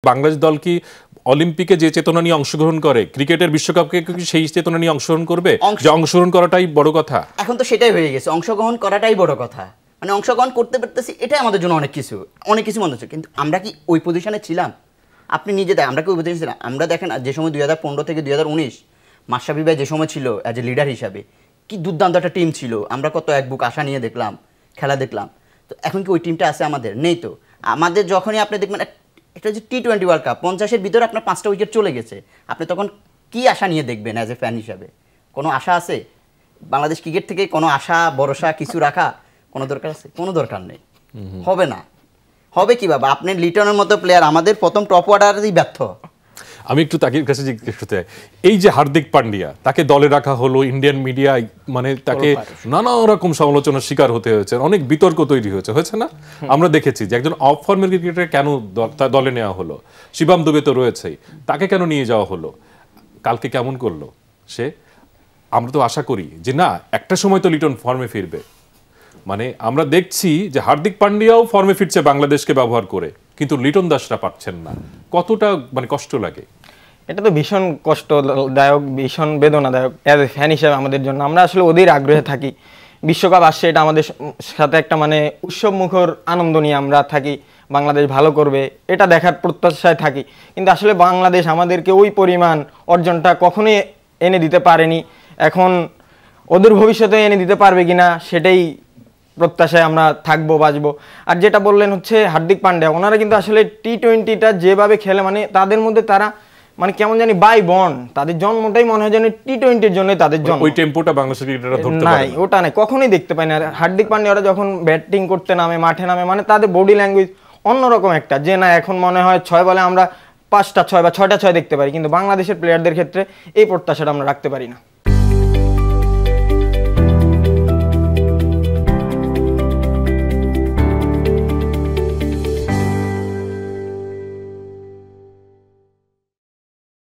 বাংলাদেশ দল কি অলিম্পিকে যে চেতনা নিয়ে অংশগ্রহণ করে ক্রিকেটের বিশ্বকাপকে কি সেই চেতনা নিয়ে অংশগ্রহণ করবে? যে অংশগ্রহণ করাটাই বড় কথা। এখন তো সেটাই হয়ে গেছে, অংশগ্রহণ করাটাই বড় কথা। মানে অংশগ্রহণ করতে পারতেছি এটাই আমাদের জন্য অনেক কিছু মনে হচ্ছে। কিন্তু আমরা কি ওই পজিশনে ছিলাম? আপনি নিজে দেখেন আমরা কি ওই পজিশনে ছিলাম? আমরা দেখেন যে সময় 2015 থেকে 2019 মাশরাফি ভাই যে সময় ছিল অ্যাজ এ লিডার হিসাবে, কি দুর্দান্ত একটা টিম ছিল। আমরা কত এক বুক আশা নিয়ে দেখলাম, খেলা দেখলাম। তো এখন কি ওই টিমটা আছে? আমাদের নেই তো। আমাদের যখনই আপনি দেখবেন এটা যে T20 ওয়ার্ল্ড কাপ 50-এর ভিতরে আপনার 5টা উইকেট চলে গেছে, আপনি তখন কি আশা নিয়ে দেখবেন অ্যাজ এ ফ্যান হিসাবে? কোনো আশা আছে বাংলাদেশ ক্রিকেট থেকে? কোনো আশা ভরসা কিছু রাখা কোনো দরকার আছে? কোনো দরকার নেই। হবে না। হবে কিভাবে? আপনি লিটনের মতো প্লেয়ার আমাদের প্রথম টপ অর্ডারেই ব্যর্থ। আমি একটু তাকে কাছে জিজ্ঞেস করতে চাই, এই যে হার্দিক পান্ডিয়া তাকে দলে রাখা হলো, ইন্ডিয়ান মিডিয়া মানে তাকে নানা রকম সমালোচনার শিকার হতে হয়েছে, অনেক বিতর্ক তৈরি হয়েছে না? আমরা দেখেছি যে একজন অফ ফর্মের ক্রিকেটার কেন দলে নেওয়া হলো? শিবম দুবে তো রয়েছেই, তাকে কেন নিয়ে যাওয়া হলো? কালকে কেমন করলো সে? আমরা তো আশা করি যে না, একটা সময় তো লিটন ফর্মে ফিরবে। মানে আমরা দেখছি যে হার্দিক পান্ডিয়াও ফর্মে ফিরছে বাংলাদেশকে ব্যবহার করে, কিন্তু লিটন দাসরা পাচ্ছেন না। কতটা মানে কষ্ট লাগে? এটা তো ভীষণ কষ্টদায়ক, ভীষণ বেদনাদায়ক অ্যাজ এ ফ্যান হিসেবে আমাদের জন্য। আমরা আসলে ওদের আগ্রহে থাকি, বিশ্বকাপ আসছে, এটা আমাদের সাথে একটা মানে উৎসব মুখর আনন্দ নিয়ে আমরা থাকি, বাংলাদেশ ভালো করবে এটা দেখার প্রত্যাশায় থাকি। কিন্তু আসলে বাংলাদেশ আমাদেরকে ওই পরিমাণ অর্জনটা কখনোই এনে দিতে পারেনি। এখন ওদের ভবিষ্যতে এনে দিতে পারবে কিনা সেটাই প্রত্যাশায় আমরা থাকবো, বাঁচবো। আর যেটা বললেন হচ্ছে হার্দিক পান্ডিয়া, ওনারা কিন্তু আসলে T20টা যেভাবে খেলে, মানে তাদের মধ্যে তারা মানে কেমন জানি বাই বন, তাদের জন্মটাই মনে হয় যেন T20-র জন্যই তাদের জন্ম। ওই টেম্পোটা বাংলাদেশের ক্রিকেটাররা ধরতে পারে না। ওটা নাই, কখনোই দেখতে পাই না। হার্দিক পান্ডিয়া ওরা যখন ব্যাটিং করতে নামে, মাঠে নামে, মানে তাদের বডি ল্যাঙ্গুয়েজ অন্যরকম একটা, যে না এখন মনে হয় 6 বলে আমরা 5টা 6 বা 6টা 6 দেখতে পারি। কিন্তু বাংলাদেশের প্লেয়ারদের ক্ষেত্রে এই প্রত্যাশাটা আমরা রাখতে পারি না।